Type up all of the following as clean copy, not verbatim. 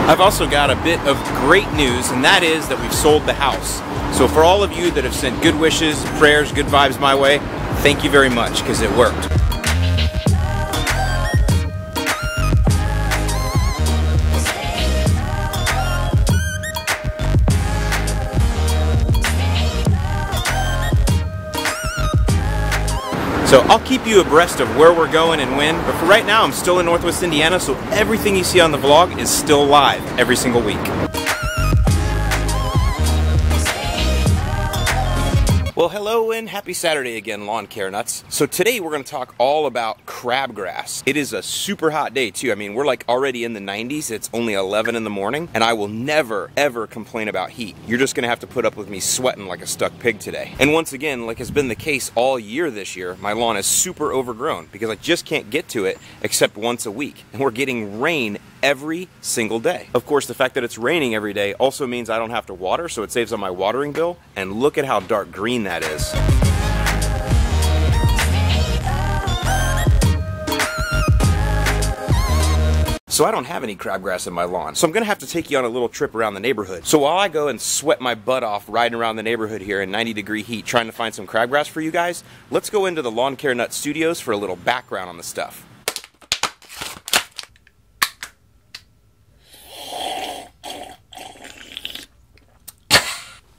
I've also got a bit of great news, and that is that we've sold the house. So for all of you that have sent good wishes, prayers, good vibes my way, thank you very much, because it worked. So I'll keep you abreast of where we're going and when, but for right now I'm still in Northwest Indiana, so everything you see on the vlog is still live every single week. Well, hello and happy Saturday again, lawn care nuts. So today we're going to talk all about crabgrass. It is a super hot day too. I mean, we're like already in the 90s. It's only 11 in the morning, and I will never ever complain about heat. You're just going to have to put up with me sweating like a stuck pig today. And once again, like has been the case all year this year, my lawn is super overgrown because I just can't get to it except once a week. And we're getting rain every single day. Of course, the fact that it's raining every day also means I don't have to water, so it saves on my watering bill. And look at how dark green that is. So I don't have any crabgrass in my lawn, so I'm gonna have to take you on a little trip around the neighborhood. So while I go and sweat my butt off riding around the neighborhood here in 90-degree heat trying to find some crabgrass for you guys, let's go into the Lawn Care Nut Studios for a little background on the stuff.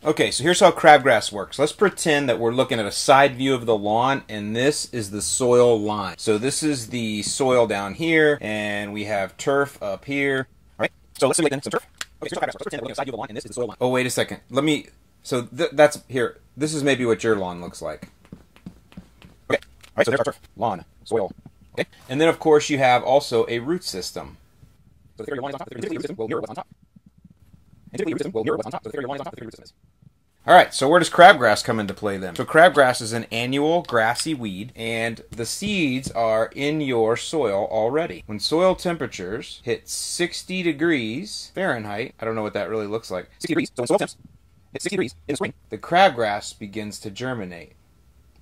Okay, so here's how crabgrass works. Let's pretend that we're looking at a side view of the lawn, and this is the soil line. So this is the soil down here, and we have turf up here. All right, so let's simulate then some turf. Okay, so here's how crabgrass works. Let's pretend that we're looking at a side view of the lawn, and this is the soil line. Oh, wait a second. Let me, so that's here. This is maybe what your lawn looks like. Okay, all right, so there's our turf, lawn, soil. Okay, and then of course you have also a root system. So the theory of your lawn is on top, the theory of your root system will mirror what's on top. And typically your root system will mirror what's on top, so the theory of your lawn is on top, the theory of your root system is. Alright, so where does crabgrass come into play then? So crabgrass is an annual grassy weed, and the seeds are in your soil already. When soil temperatures hit 60 degrees Fahrenheit, I don't know what that really looks like, 60 degrees, so when soil temps hit 60 degrees in the spring, the crabgrass begins to germinate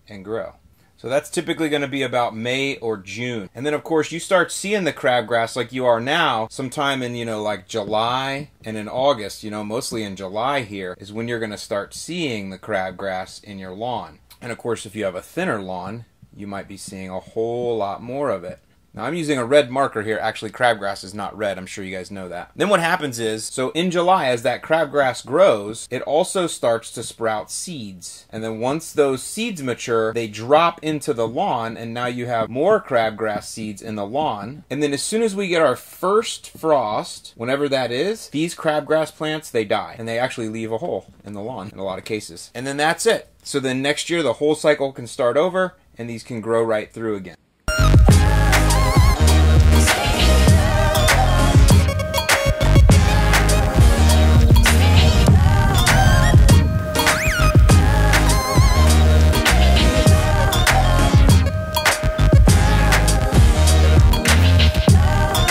and grow. So that's typically going to be about May or June. And then of course you start seeing the crabgrass like you are now sometime in, like July and in August, mostly in July here is when you're going to start seeing the crabgrass in your lawn. And of course if you have a thinner lawn, you might be seeing a whole lot more of it. Now I'm using a red marker here. Actually, crabgrass is not red. I'm sure you guys know that. Then what happens is, so in July, as that crabgrass grows, it also starts to sprout seeds. And then once those seeds mature, they drop into the lawn, and now you have more crabgrass seeds in the lawn. And then as soon as we get our first frost, whenever that is, these crabgrass plants, they die. And they actually leave a hole in the lawn in a lot of cases. And then that's it. So then next year, the whole cycle can start over, and these can grow right through again.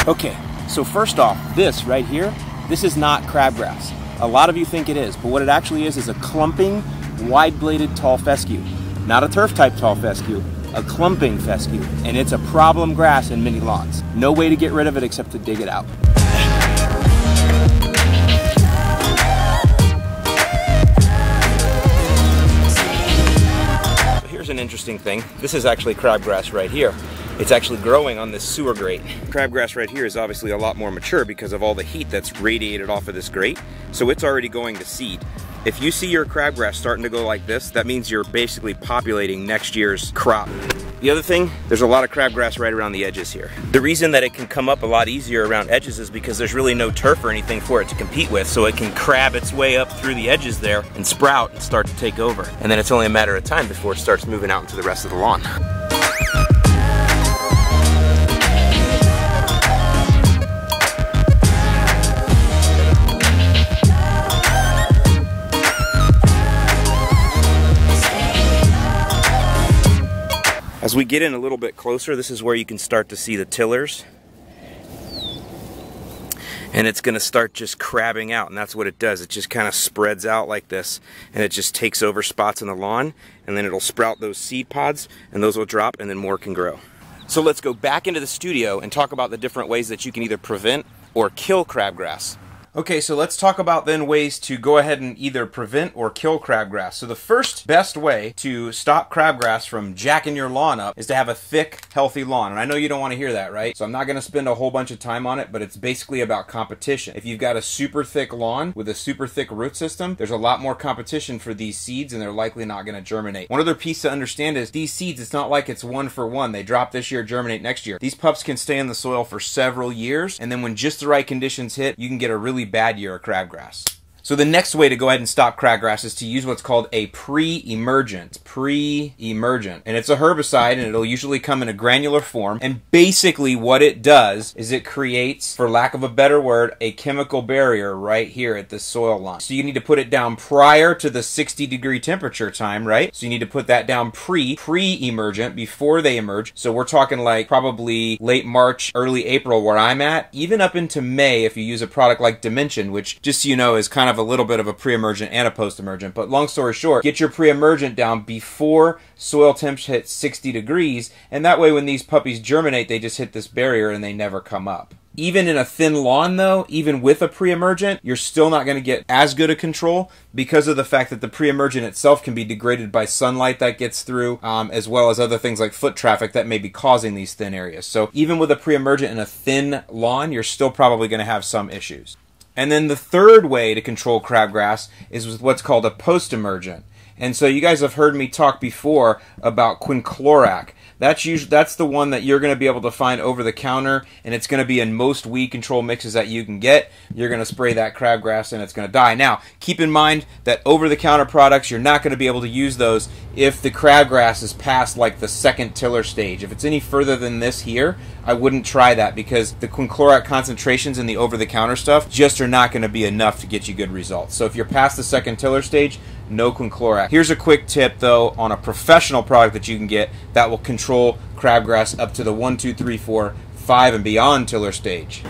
Okay, so first off, this right here, this is not crabgrass. A lot of you think it is, but what it actually is a clumping, wide-bladed tall fescue. Not a turf-type tall fescue, a clumping fescue, and it's a problem grass in many lawns. No way to get rid of it except to dig it out. So here's an interesting thing. This is actually crabgrass right here. It's actually growing on this sewer grate. Crabgrass right here is obviously a lot more mature because of all the heat that's radiated off of this grate, so it's already going to seed. If you see your crabgrass starting to go like this, that means you're basically populating next year's crop. The other thing, there's a lot of crabgrass right around the edges here. The reason that it can come up a lot easier around edges is because there's really no turf or anything for it to compete with, so it can crab its way up through the edges there and sprout and start to take over. And then it's only a matter of time before it starts moving out into the rest of the lawn. As we get in a little bit closer, this is where you can start to see the tillers. And it's going to start just crabbing out, and that's what it does. It just kind of spreads out like this, and it just takes over spots in the lawn, and then it'll sprout those seed pods, and those will drop, and then more can grow. So let's go back into the studio and talk about the different ways that you can either prevent or kill crabgrass. Okay, so let's talk about then ways to go ahead and either prevent or kill crabgrass. So the first best way to stop crabgrass from jacking your lawn up is to have a thick, healthy lawn. And I know you don't want to hear that, right? So I'm not going to spend a whole bunch of time on it, but it's basically about competition. If you've got a super thick lawn with a super thick root system, there's a lot more competition for these seeds and they're likely not going to germinate. One other piece to understand is these seeds, it's not like it's one for one. They drop this year, germinate next year. These pups can stay in the soil for several years, and then when just the right conditions hit, you can get a really bad year of crabgrass. So the next way to go ahead and stop crabgrass is to use what's called a pre-emergent. Pre-emergent. And it's a herbicide, and it'll usually come in a granular form. And basically what it does is it creates, for lack of a better word, a chemical barrier right here at the soil line. So you need to put it down prior to the 60-degree temperature time, right? So you need to put that down pre-emergent, before they emerge. So we're talking like probably late March, early April where I'm at, even up into May if you use a product like Dimension, which, just so you know, is kind of a little bit of a pre-emergent and a post-emergent. But long story short, get your pre-emergent down before soil temps hit 60 degrees, and that way when these puppies germinate, they just hit this barrier and they never come up. Even in a thin lawn though, even with a pre-emergent, you're still not going to get as good a control because of the fact that the pre-emergent itself can be degraded by sunlight that gets through, as well as other things like foot traffic that may be causing these thin areas. So even with a pre-emergent in a thin lawn, you're still probably going to have some issues. And then the third way to control crabgrass is with what's called a post-emergent. And so you guys have heard me talk before about Quinclorac. That's the one that you're going to be able to find over the counter, and it's going to be in most weed control mixes that you can get. You're going to spray that crabgrass and it's going to die. Now, keep in mind that over-the-counter products, you're not going to be able to use those if the crabgrass is past like the second tiller stage. If it's any further than this here, I wouldn't try that because the Quinclorac concentrations in the over-the-counter stuff just are not going to be enough to get you good results. So if you're past the second tiller stage, no Quinclorac. Here's a quick tip though on a professional product that you can get that will control crabgrass up to the 1, 2, 3, 4, 5 and beyond tiller stage.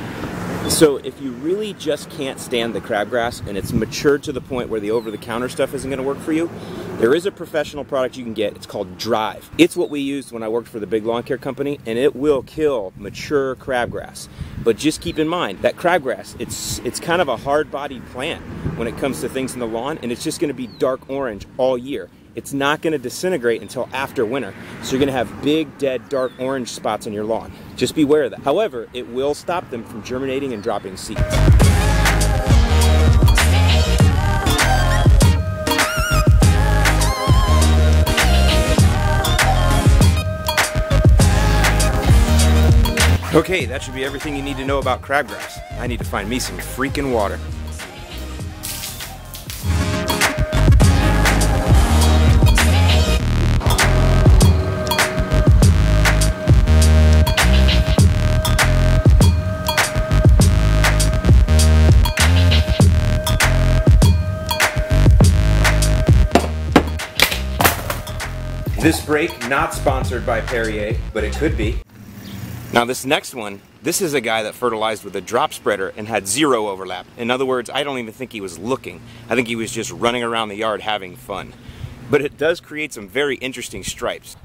So if you really just can't stand the crabgrass and it's matured to the point where the over-the-counter stuff isn't going to work for you, there is a professional product you can get. It's called Drive. It's what we used when I worked for the big lawn care company, and it will kill mature crabgrass. But just keep in mind that crabgrass, it's kind of a hard-bodied plant when it comes to things in the lawn, and it's just going to be dark orange all year. It's not going to disintegrate until after winter. So you're going to have big, dead, dark orange spots on your lawn. Just beware of that. However, it will stop them from germinating and dropping seeds. Okay, that should be everything you need to know about crabgrass. I need to find me some freaking water. This break, not sponsored by Perrier, but it could be. Now this next one, this is a guy that fertilized with a drop spreader and had zero overlap. In other words, I don't even think he was looking. I think he was just running around the yard having fun. But it does create some very interesting stripes.